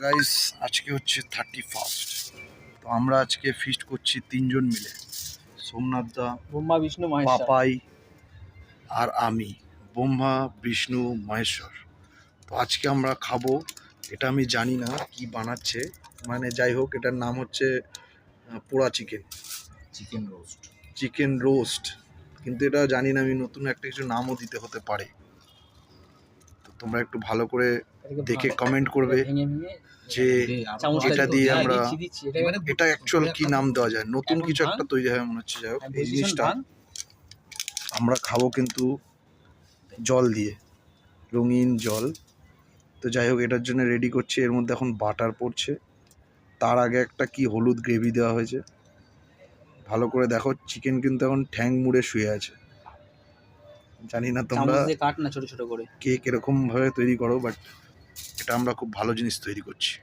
Guys আজকে হচ্ছে 31। তো আমরা আজকে ফিস্ট করছি তিনজন মিলে, সোমনাথ দা, ব্রহ্মা বিষ্ণু মহেশ্বর, পাপাই আর আমি, ব্রহ্মা বিষ্ণু মহেশ্বর। তো আজকে আমরা খাবো, এটা আমি জানি না কি বানাচ্ছে, মানে যাই হোক এটার নাম হচ্ছে পোড়া চিকেন রোস্ট, কিন্তু এটা জানি না, আমি নতুন একটা কিছু নামও দিতে হতে পারে। তো তোমরা একটু ভালো করে দেখে কমেন্ট করবে যে এটা দিয়ে আমরা এটা অ্যাকচুয়াল কি নাম দেওয়া যায়, নতুন কিছু একটা তৈরি হয় মনে হচ্ছে। যাই হোক এই জিনিসটা আমরা খাবো কিন্তু জল দিয়ে, রঙিন জল। তো যাই হোক এটার জন্য রেডি করছি, এর মধ্যে এখন বাটার পড়ছে, তার আগে একটা কি হলুদ গ্রেভি দেওয়া হয়েছে। ভালো করে দেখো, চিকেন কিন্তু এখন ঠ্যাং মুড়ে শুয়ে আছে। জানি না তোমরা কাট না ছোট ছোট করে কে কিরকম ভাবে তৈরি করো, বাট এটা আমরা খুব ভালো জিনিস তৈরি করছি।